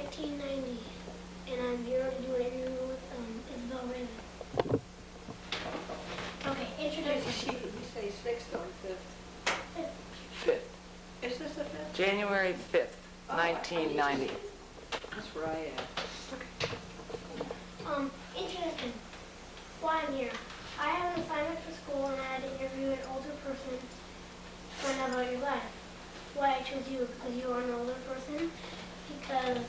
1990, and I'm here to do an interview with Isabelle Raven. Okay, introduction. Did we say 6th or 5th? 5th. Is this the 5th? January 5th, Oh, 1990. That's where I am. Introduction. Why I'm here. I have an assignment for school and I had to interview an older person to find out about your life. Why I chose you, because you are an older person, because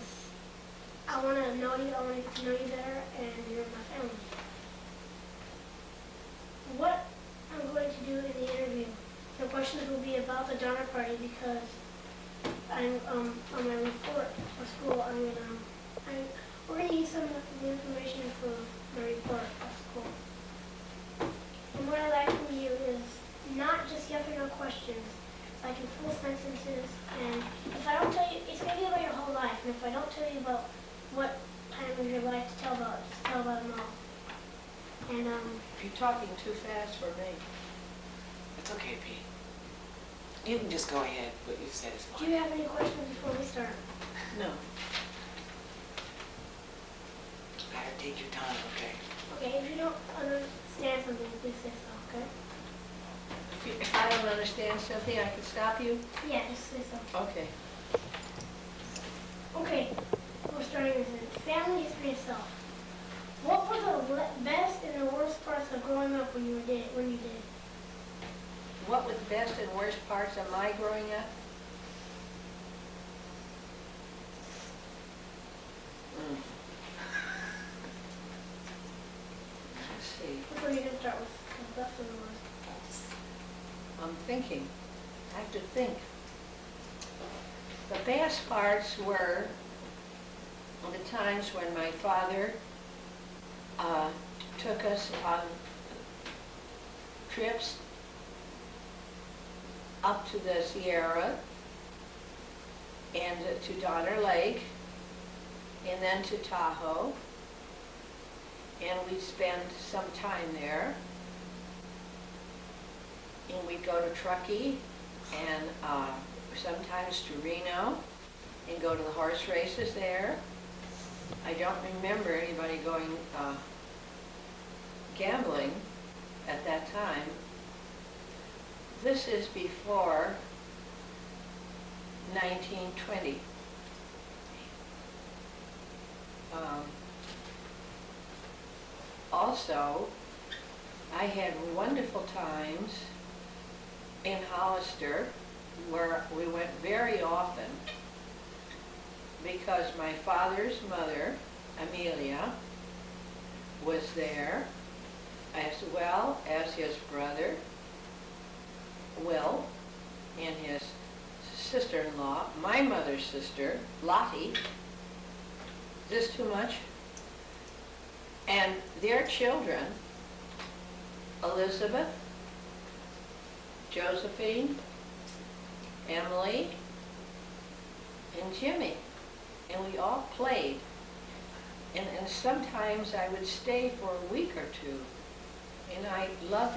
I want to know you, I want to get to know you better, and you're my family. What I'm going to do in the interview, the questions will be about the Donner Party, because I'm on my report for school. We're going to use some of the information for my report at school. And what I like from you is not just yes or no questions, like in full sentences. And if I don't tell you, it's going to be about your whole life. And if I don't tell you about what time of your life to tell about, just tell about them all. And You're talking too fast for me. It's okay, Pete. You can just go ahead. What you said is do fine. you have any questions before we start? No. Better take your time, okay? Okay, if you don't understand something, please say so, okay? If I don't understand something, I can stop you? Yeah, just say so. Okay. Okay, we're starting with it. Family history itself. What were the best and the worst parts of growing up when you did? What were the best and worst parts of my growing up? Let's see. Which one are you going to start with? The best and the worst? I'm thinking. I have to think. The best parts were the times when my father took us on trips up to the Sierra and to Donner Lake and then to Tahoe, and we'd spend some time there, and we'd go to Truckee and sometimes to Reno and go to the horse races there. I don't remember anybody going gambling at that time. This is before 1920. Also, I had wonderful times in Hollister, where we went very often because my father's mother, Amelia, was there, as well as his brother, Will, and his sister-in-law, my mother's sister, Lottie. Is this too much? And their children, Elizabeth, Josephine, Emily, and Jimmy. And we all played. And sometimes I would stay for a week or two. And I loved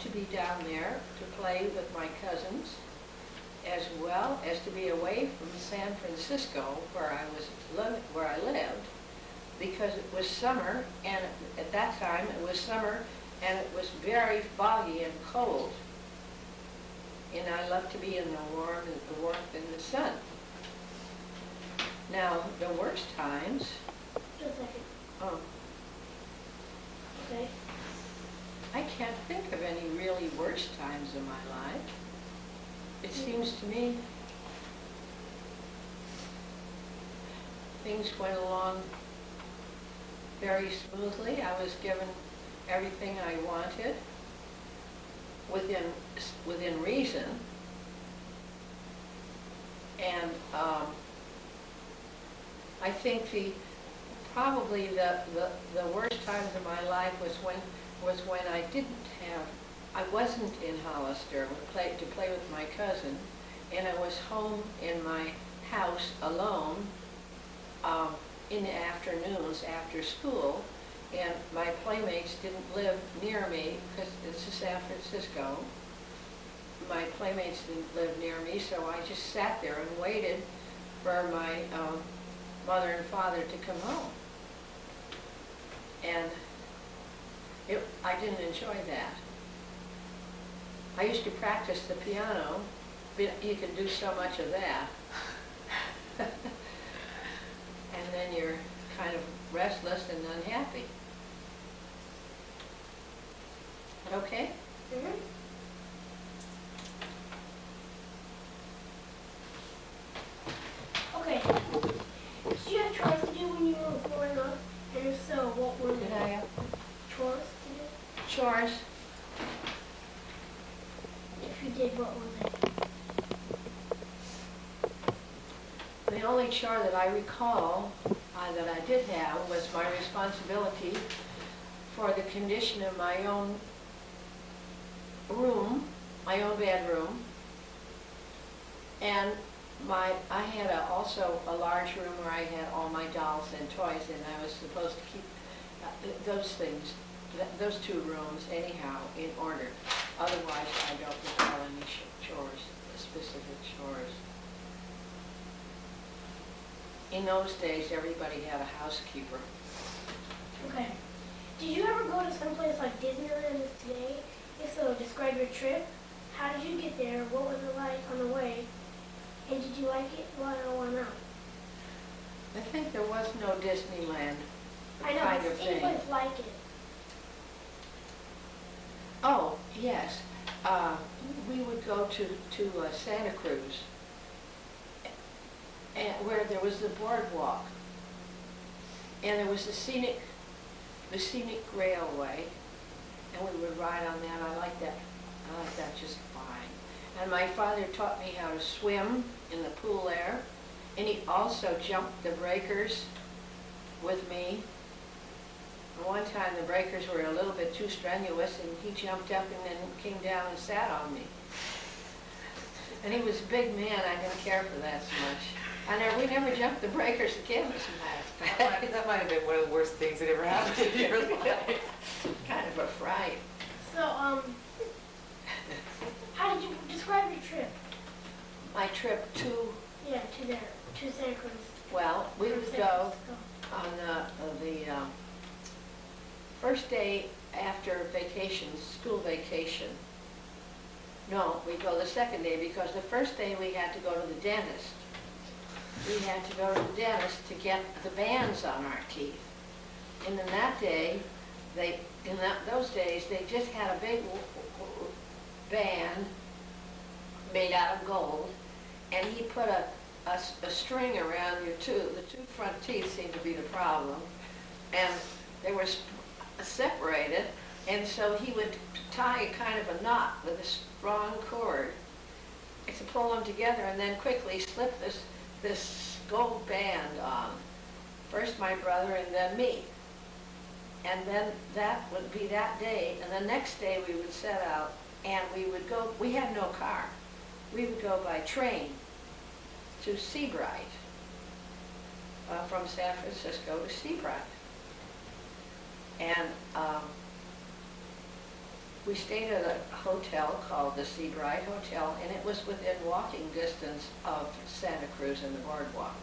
to be down there to play with my cousins, as well as to be away from San Francisco, where I lived, because it was summer, and at that time it was summer, and it was very foggy and cold. And I loved to be in the warmth in the sun. Now, the worst times. Just a second. Oh. Okay. I can't think of any really worst times in my life. It seems to me things went along very smoothly. I was given everything I wanted within reason, and I think probably the worst times of my life was when I wasn't in Hollister to play with my cousin, and I was home in my house alone in the afternoons after school, and my playmates didn't live near me because this is San Francisco. My playmates didn't live near me, so I just sat there and waited for my mother and father to come home. And I didn't enjoy that. I used to practice the piano, but you can do so much of that. And then you're kind of restless and unhappy. Okay? Mm-hmm. Okay. Did you have chores to do when you were growing up? And if so, what were Did they? I have Chores to do? chores? If you did, what were they? The only chore that I recall that I did have was my responsibility for the condition of my own room, my own bedroom, and I had also a large room where I had all my dolls and toys, and I was supposed to keep those things, those two rooms anyhow in order. Otherwise, I don't recall any chores, specific chores. In those days, everybody had a housekeeper. Okay. Did you ever go to someplace like Disneyland today? If so, describe your trip. How did you get there? What was it like on the way? And did you like it? Why or why not? I think there was no Disneyland I know, kind of it's thing. anyplace like it. Oh, yes. We would go to Santa Cruz, and where there was the boardwalk, and there was the scenic railway, and we would ride on that. I like that just fine. And my father taught me how to swim in the pool there, and he also jumped the breakers with me. And one time the breakers were a little bit too strenuous, and he jumped up and then came down and sat on me. And he was a big man. I didn't care for that so much. We never jumped the breakers again, as a matter of fact. That might have been one of the worst things that ever happened in your life. Kind of a fright. So, how did you describe your trip? My trip to, Yeah, to Santa Cruz. well, we From would San go Francisco. on the first day after vacation, school vacation. No, we go the second day, because the first day we had to go to the dentist. We had to go to the dentist to get the bands on our teeth. And in that day, those days, they just had a big band made out of gold, and he put a string around your tooth. The two front teeth seemed to be the problem, and they were separated, and so he would tie kind of a knot with a strong cord to pull them together, and then quickly slip this gold band on. First my brother and then me. And then that would be that day, and the next day we would set out, and we had no car. We would go by train to Seabright, from San Francisco to Seabright. And we stayed at a hotel called the Seabright Hotel, and it was within walking distance of Santa Cruz and the boardwalk.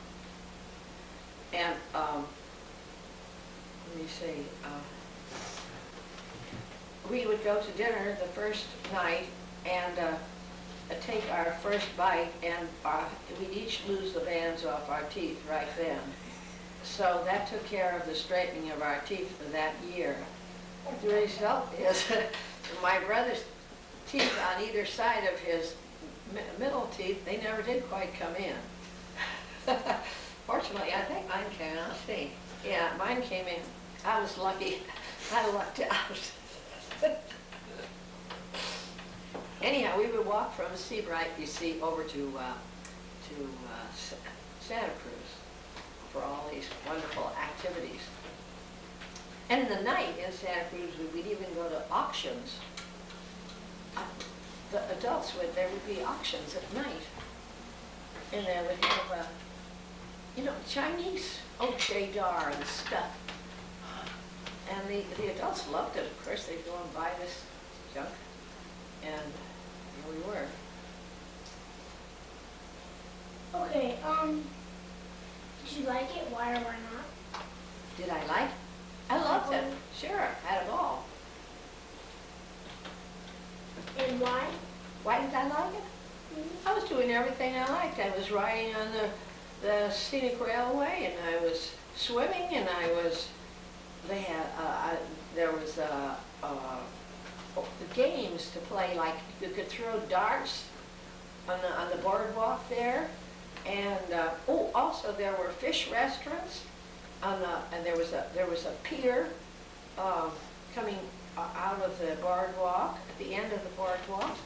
And let me see, we would go to dinner the first night and take our first bite, and we'd each lose the bands off our teeth right then. So that took care of the straightening of our teeth for that year. The result is my brother's teeth on either side of his middle teeth, they never did quite come in. Fortunately, I think mine came out. See, yeah, mine came in. I was lucky. I lucked out. Anyhow, we would walk from Seabright, you see, over to Santa Cruz for all these wonderful activities. And in the night in Santa Cruz, we'd even go to auctions. The adults there would be auctions at night. And they would have, Chinese Dar and stuff. And the adults loved it. Of course, they'd go and buy this junk. And here we were. Okay, did Did you like it? Why or why not? Did I like it? I loved it. Sure, had a ball. And why? Why did I like it? I was doing everything I liked. I was riding on the scenic railway, and I was swimming, and they had, there was games to play, like you could throw darts on the boardwalk there, and also there were fish restaurants and there was a pier coming out of the boardwalk, at the end of the boardwalk,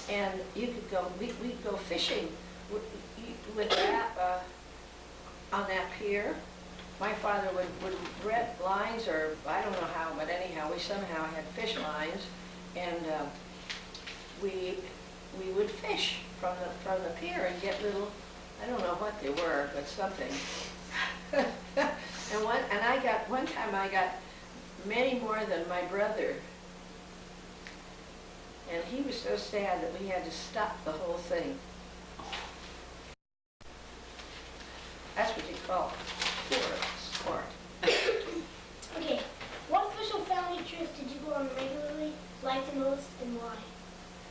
and you could go, we'd go fishing with that on that pier. My father would rent lines, or I don't know how, but anyhow, we somehow had fish lines, and we would fish from the pier and get little, I don't know what they were, but something. And one time I got many more than my brother. And he was so sad that we had to stop the whole thing. That's what you call poor sport. Okay, what official family trips did you go on regularly, like the most, and why?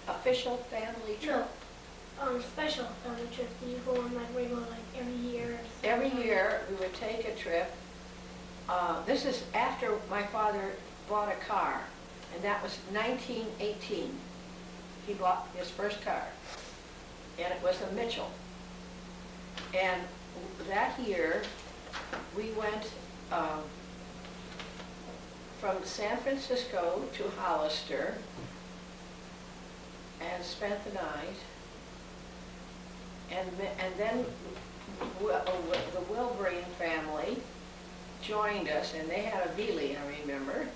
Official family trip? No, special family trips. Did you go on like regular, like every year? Every year we would take a trip. This is after my father bought a car, and that was 1918. He bought his first car, and it was a Mitchell. And that year, we went from San Francisco to Hollister and spent the night. And then the Wilbreen family joined us, and they had a Veely, I remember.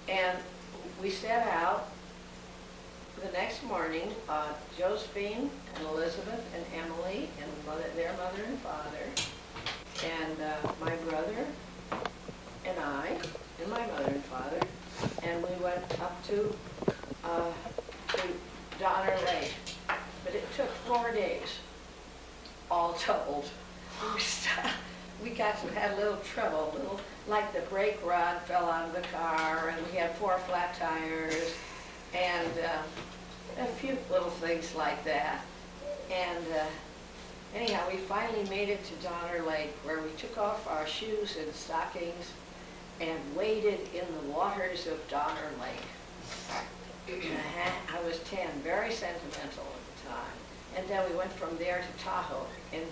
And we set out the next morning, Josephine and Elizabeth and Emily and their mother and father, and my brother and I, and my mother and father, and we went up to Donner Lake. But it took 4 days, all told. We had a little trouble, like the brake rod fell out of the car, and we had 4 flat tires, and a few little things like that. And anyhow, we finally made it to Donner Lake, where we took off our shoes and stockings and waded in the waters of Donner Lake. I was 10, very sentimental at the time. And then we went from there to Tahoe, and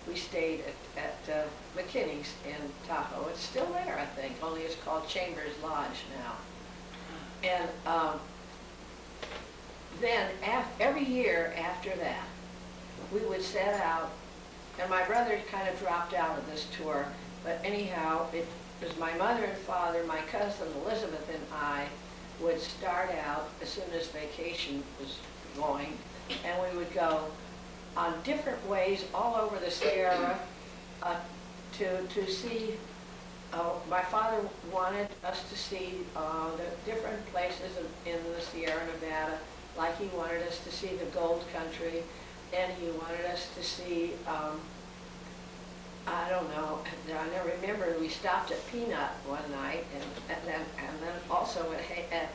we stayed at McKinney's in Tahoe. It's still there, I think, only it's called Chambers Lodge now. And then every year after that, we would set out, and my brother kind of dropped out of this tour, but anyhow, it was my mother and father, my cousin Elizabeth and I would start out as soon as vacation was going, and we would go on different ways all over the Sierra to see. My father wanted us to see the different places in the Sierra Nevada, like he wanted us to see the Gold Country, and he wanted us to see, I don't know, I remember we stopped at Peanut one night, and then also and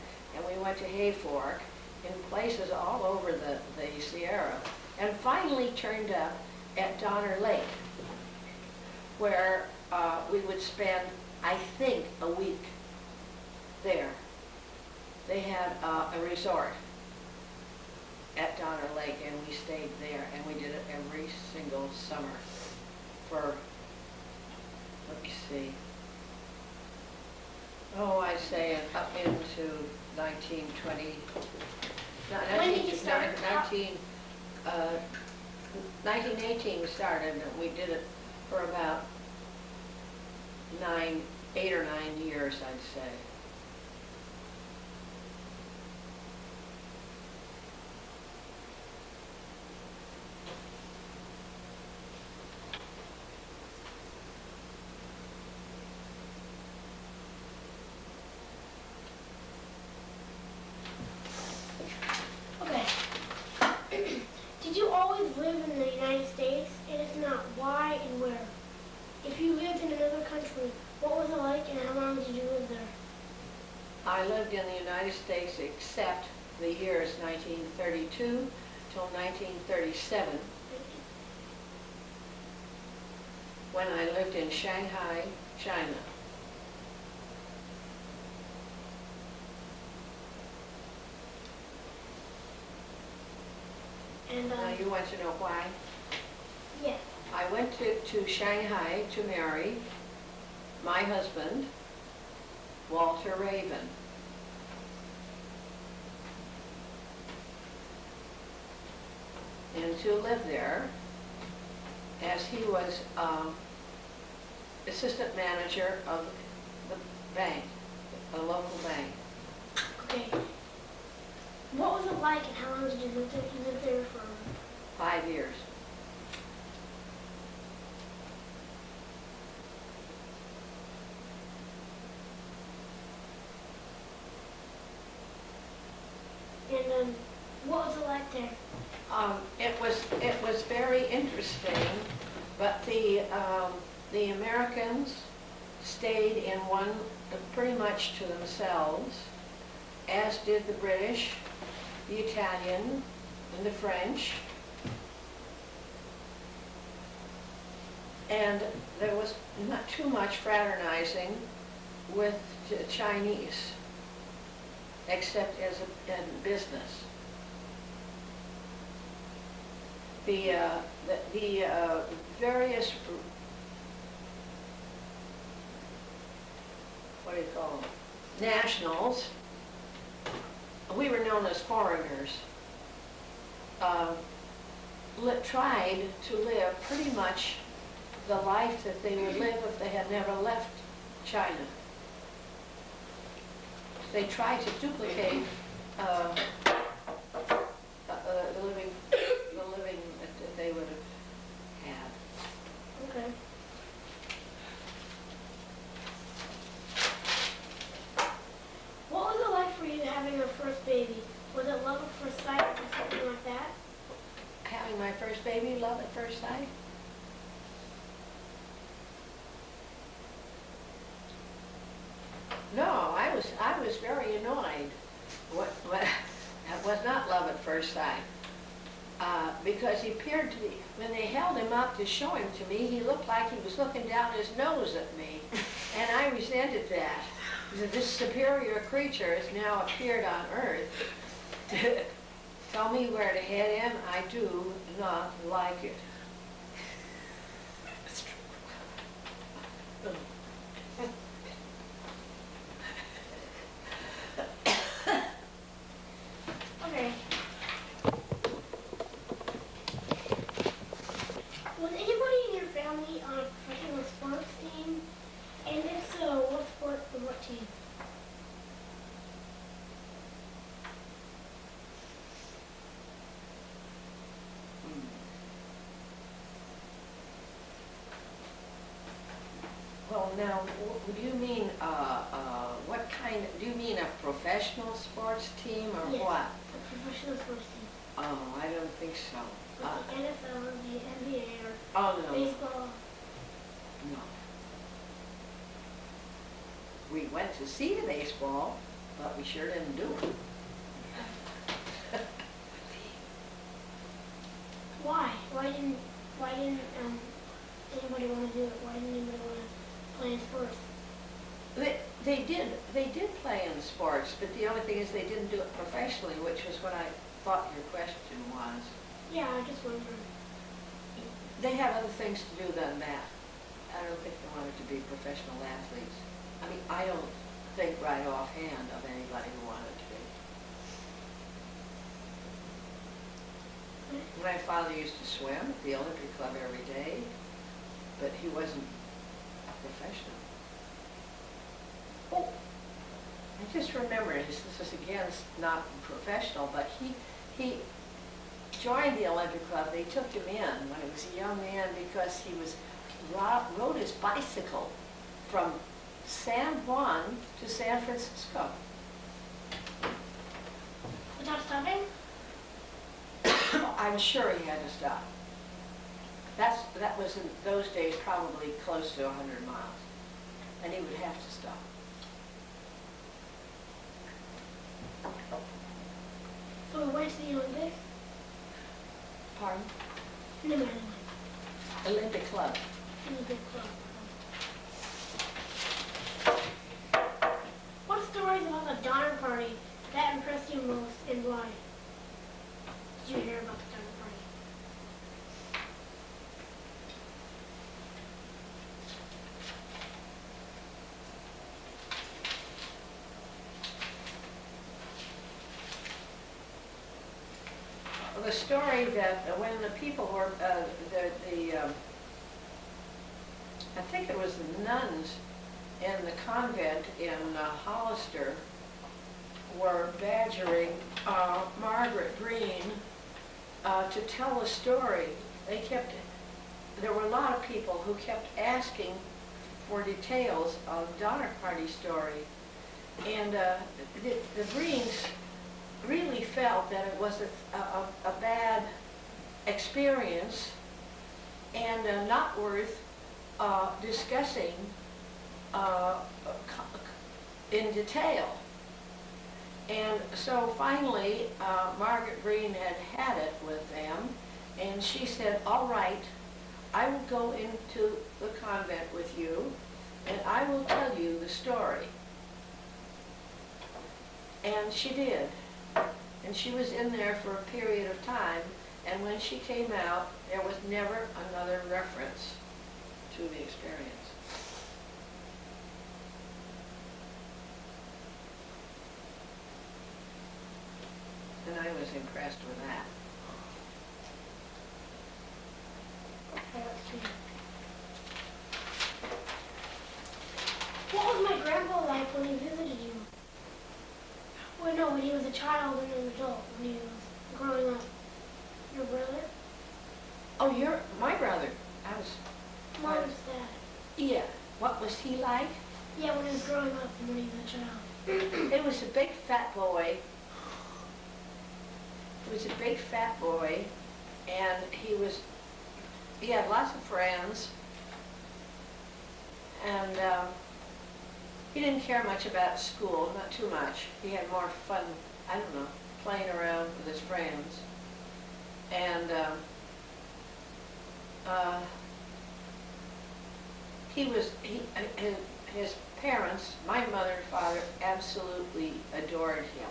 we went to Hayfork, in places all over the Sierra, and finally turned up at Donner Lake, where we would spend, I think, a week there. They had a resort at Donner Lake, and we stayed there, and we did it every single summer for, let me see, I'd say up into 1920, When did you start? 1918 we started, and we did it for about 8 or 9 years, I'd say. Did you always live in the United States? And if not, why and where? If country. What was it like and how long did you live there? I lived in the United States except the years 1932 till 1937, when I lived in Shanghai, China. And Now you want to know why? yeah. I went to Shanghai to marry my husband, Walter Raven. And to live there, as he was assistant manager of the bank, a local bank. Okay. What was it like and how long did you live there? You lived there for 5 years. and what was it like there? It was very interesting, but the Americans stayed in one pretty much to themselves, as did the British, the Italian, and the French. And there was not too much fraternizing with the Chinese, except as in business. The various, what do you call them, nationals, we were known as foreigners, tried to live pretty much the life that they would live if they had never left China. They tried to duplicate the living that they would have had. Okay. What was it like for you having your first baby? Was it love at first sight or something like that? Having my first baby, love at first sight? No, I was very annoyed. That was not love at first sight. Because he appeared to be, when they held him up to show him to me, he looked like he was looking down his nose at me. And I resented that. This superior creature has now appeared on Earth to tell me where to head in. I do not like it. That's true. Okay. Was anybody in your family on a professional sports team? And if so, what sport and what team? Well, now, do you mean, what kind, do you mean a professional sports team or Yes, what? a professional sports team. Oh, I don't think so. Like the NFL, the NBA, or Oh, no, baseball. no. We went to see the baseball, but we sure didn't do it. Why? Why didn't anybody want to do it? Why didn't anybody want to play in sports? They did play in sports, but the only thing is they didn't do it professionally, which was what I thought your question was. Yeah, I just wondered. They have other things to do than that. I don't think they wanted to be professional athletes. I mean, I don't think right offhand of anybody who wanted to be. My father used to swim at the Olympic Club every day, but he wasn't a professional. Oh, I just remembered, this is again not professional, but he joined the Olympic Club. They took him in when he was a young man because he rode his bicycle from San Juan to San Francisco. Without stopping? I'm sure he had to stop. That was in those days probably close to 100 miles. and he would have to stop. So we went to the Olympics? Pardon? No matter Olympic Club. what. Olympic club. What stories about the Donner Party that impressed you most and why? Did you hear about the Donner Party? The story that when the people were, I think it was the nuns in the convent in Hollister were badgering Margaret Green to tell a story. There were a lot of people who kept asking for details of the Donner Party story. And the Greens really felt that it was a bad experience and not worth discussing in detail. And so finally, Margaret Green had it with them, and she said, all right, I will go into the convent with you, and I will tell you the story. And she did. And she was in there for a period of time, and when she came out, there was never another reference to the experience. And I was impressed with that. Let's see. What was my grandpa like when he visited you? Well, no, when he was a child and an adult, when he was growing up. Your brother? Oh, you're my brother. I was. Mom's dad. Yeah. What was he like? Yeah, when he was growing up and when he was a child. It was a big fat boy. He was a big fat boy, and he had lots of friends, and he didn't care much about school, not too much. He had more fun, I don't know, playing around with his friends. And his parents, my mother and father, absolutely adored him.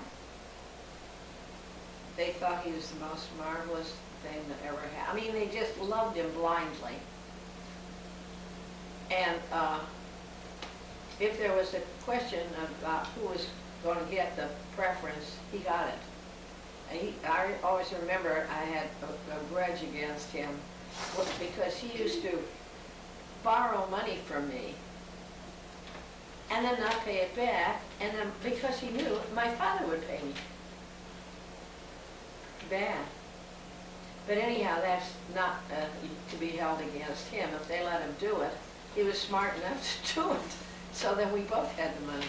They thought he was the most marvelous thing that ever happened. I mean, they just loved him blindly. And if there was a question about who was going to get the preference, he got it. And I always remember I had a grudge against him because he used to borrow money from me and then not pay it back, and then because he knew my father would pay me. Bad. But anyhow, that's not to be held against him. If they let him do it, he was smart enough to do it. So then we both had the money.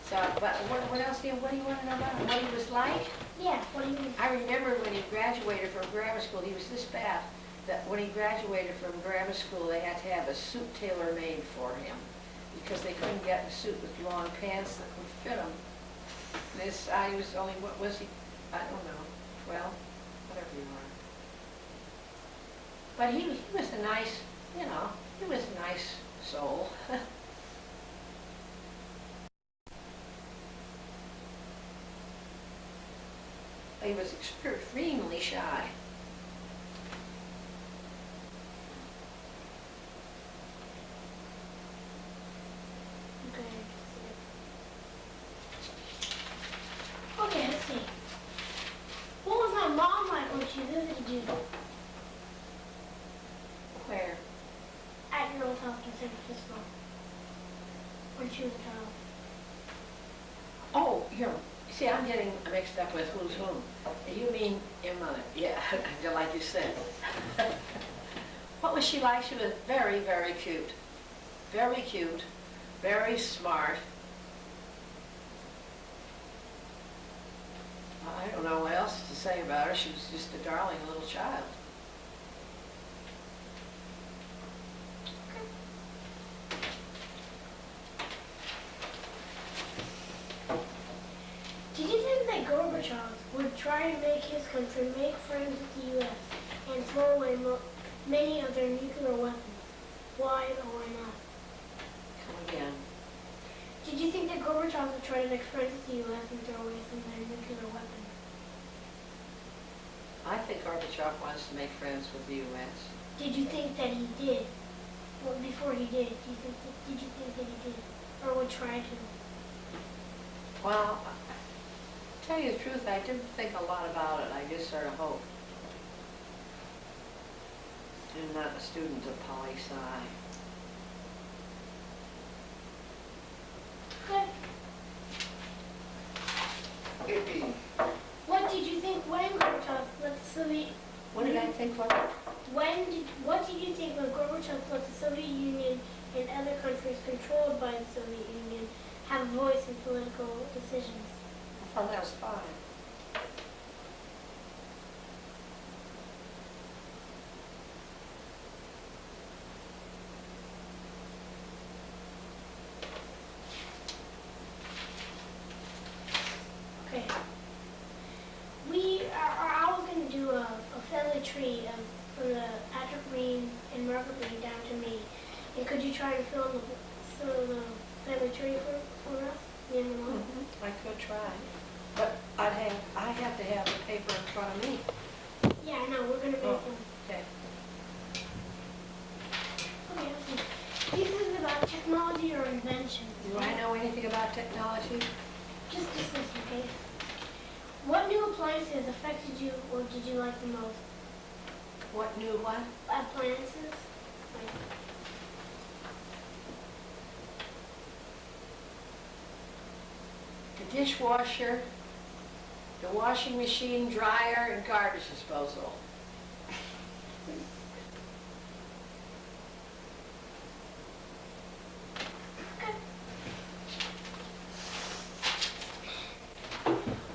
So, but what else do you want to know about him? What he was like? Yeah, what do you mean? I remember when he graduated from grammar school, he was this bad that when he graduated from grammar school, they had to have a suit tailor-made for him because they couldn't get a suit with long pants that would fit him. This, I was only, what was he? I don't know, 12, whatever you were. But he was a nice, you know, he was a nice soul. He was extremely shy. Okay, let's see. What was my mom like when she visited you? Where? At your old house in San Francisco. When she was a child. Oh, see, I'm getting mixed up with who's whom. You mean your mother? Yeah, like you said. What was she like? She was very, very cute. Very cute. Very smart. I don't know what else to say about her. She was just a darling little child. country make friends with the U.S. and throw away many of their nuclear weapons? Why or why not? Come again. Did you think that Gorbachev would try to make friends with the U.S. and throw away some of their nuclear weapons? I think Gorbachev wants to make friends with the U.S. Did you think that he did? Well, before he did, did you think that he did? Or would try to? Well, to tell you the truth, I didn't think a lot about it. I just sort of hoped. I'm not a student of poli-sci. Good. Yippee. What did you think when Gorbachev left the Soviet? What did I think? What? What did you think when Gorbachev let the Soviet Union and other countries controlled by the Soviet Union have a voice in political decisions? I thought that was fine. Okay. I was going to do a family tree from the Patrick Green and Margaret Green down to me. And could you try and fill the family tree for us? Me and Mom? I could try. But I have to have the paper in front of me. Yeah, I know. We're going to make them. Okay. Okay, let's see. This is about technology or invention. Do I know anything about technology? Just listen, okay? What new appliances affected you or did you like the most? What new what? Appliances? Like, The dishwasher, the washing machine, dryer, and garbage disposal.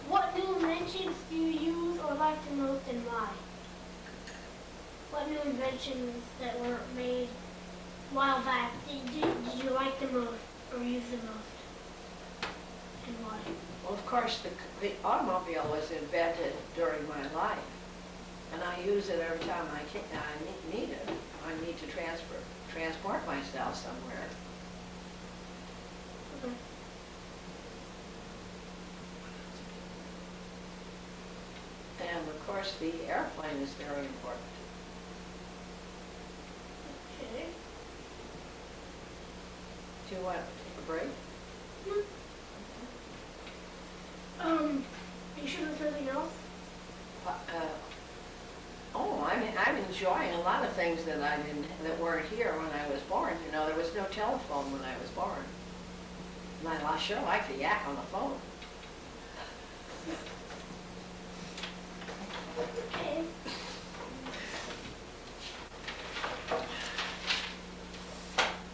what new inventions do you use or like the most and why? What new inventions that were made a while back did you like the most or use the most? And why? Well, of course, the automobile was invented during my life, and I use it every time I need it. I need to transport myself somewhere. Okay. And of course, the airplane is very important. Okay. Do you want to take a break? Are you sure there's nothing else? I'm enjoying a lot of things that that weren't here when I was born. You know, there was no telephone when I was born. And I sure like to yak on the phone. Okay.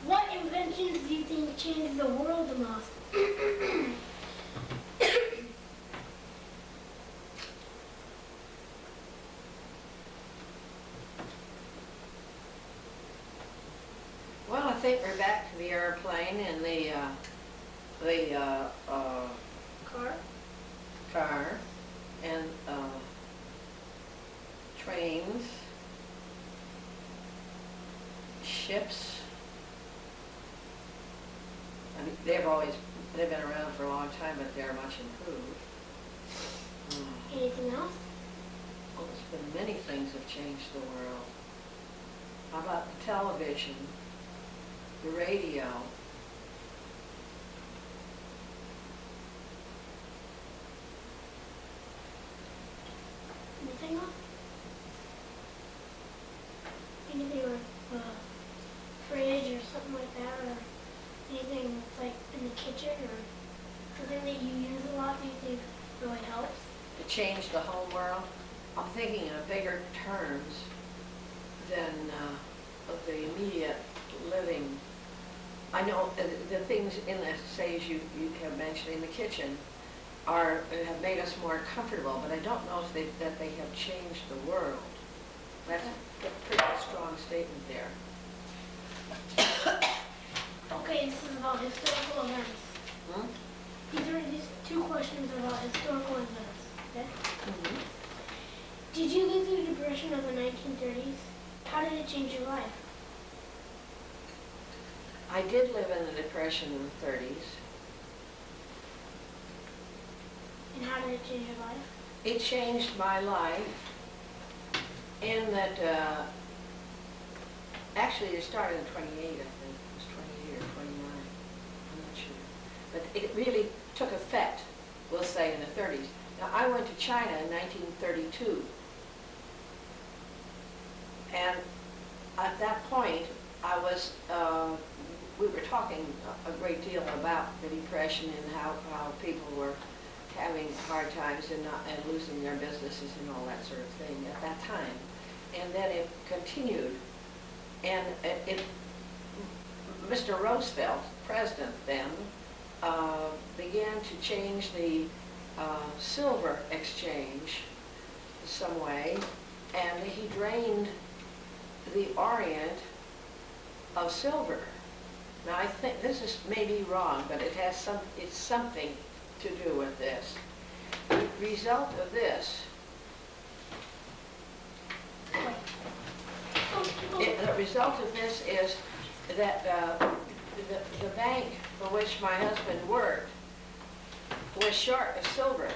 What inventions do you think changed the world the most? Well, I think we're back to the airplane and the Car? car and trains, ships. I mean, they've been around for a long time, but they're much improved. Anything else? Well, there's been many things have changed the world. How about the television, the radio? Anything else? Anything like fridge or something like that, or anything that's like in the kitchen or something that you use a lot, do you think really helps? To change the whole world? I'm thinking in bigger terms than of the immediate living. I know the things in the, say, as you have mentioned, in the kitchen, have made us more comfortable, but I don't know if that they have changed the world. That's a pretty strong statement there. Okay, this is about historical events. These two questions are about historical events. Okay? Did you live through the Depression of the 1930s? How did it change your life? I did live in the Depression in the 30s. And how did it change your life? It changed my life in that, actually it started in 28, I think. It was 28 or 29. I'm not sure. But it really took effect, we'll say, in the 30s. Now, I went to China in 1932. And at that point, I was, we were talking a great deal about the Depression and how people were having hard times and losing their businesses and all that sort of thing at that time. And then it continued. And Mr. Roosevelt, president then, began to change the silver exchange some way, and he drained the Orient of silver. Now I think this is maybe wrong, but it's something to do with this. The result of this, the result of this is that the bank for which my husband worked was short of silver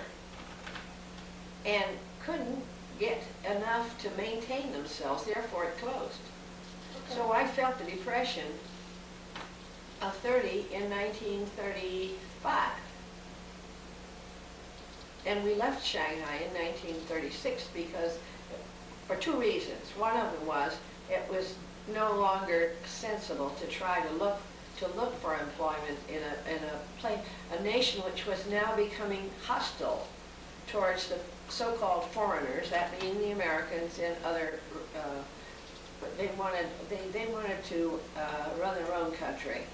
and couldn't get enough to maintain themselves, therefore it closed. Okay. So I felt the Depression of 30 in 1935. And we left Shanghai in 1936 because, for two reasons. One of them was it was no longer sensible to try to look for employment in a nation which was now becoming hostile towards the so-called foreigners, that being the Americans and other. They wanted to run their own country,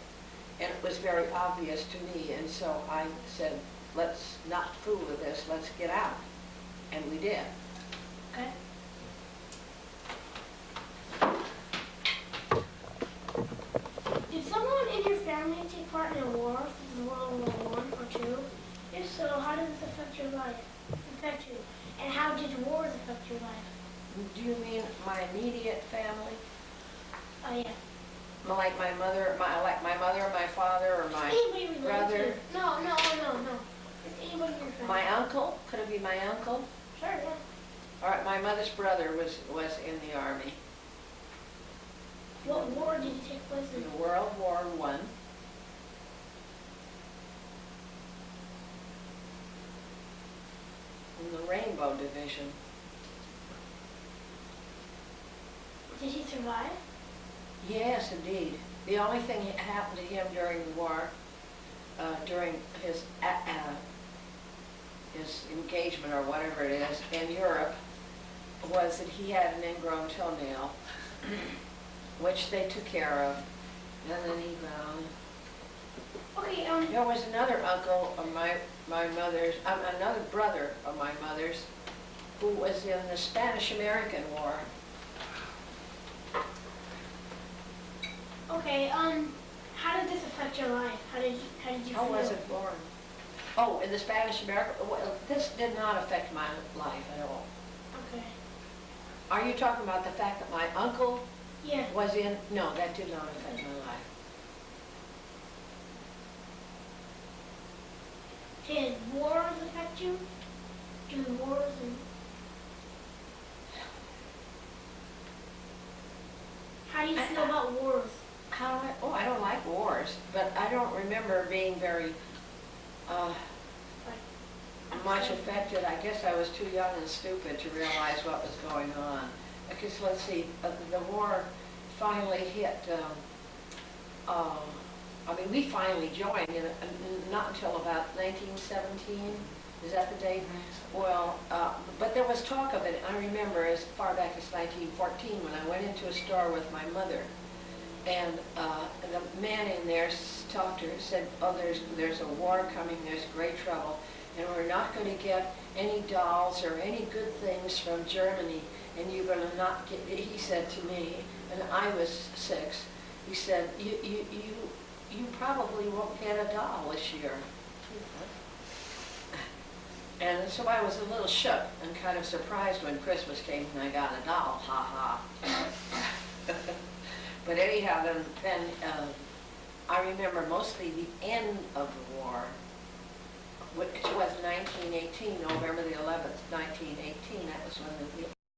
and it was very obvious to me. And so I said, let's not fool with this. Let's get out, and we did. Okay. Did someone in your family take part in a war, such as World War I or II? If so, how did this affect your life? Affect you? And how did wars affect your life? Do you mean my immediate family? Oh yeah. Like my mother, my father, or my Anybody related brother? to you? No. It's anybody in your family. My uncle? Could it be my uncle? Sure, yeah. All right, my mother's brother was in the army. What war did you take place in? In World War I. In the Rainbow Division. Did he survive? Yes, indeed. The only thing that happened to him during the war, during his engagement or whatever it is in Europe, was that he had an ingrown toenail, which they took care of, and then he found. Okay, There was another uncle of my mother's, another brother of my mother's, who was in the Spanish-American War. okay, how did this affect your life? How did you How feel? was it born? Oh, in the Spanish-American, well, this did not affect my life at all. Okay. Are you talking about the fact that my uncle Yeah. was in? No, that did not affect my life. Did wars affect you? Do wars and... How do you feel about wars? I don't like wars, but I don't remember being very much affected. I guess I was too young and stupid to realize what was going on. Because let's see, the war finally hit. I mean, we finally joined, not until about 1917. Is that the date? Well, but there was talk of it. I remember as far back as 1914 when I went into a store with my mother, and the man in there talked to her, said, "Oh, there's a war coming. There's great trouble, and we're not going to get any dolls or any good things from Germany, and you're going to not get." He said to me, and I was 6. He said, "You probably won't get a doll this year." And And so I was a little shook and kind of surprised when Christmas came and I got a doll, ha ha. But anyhow, then I remember mostly the end of the war, which was 1918, November the 11th, 1918. That was when the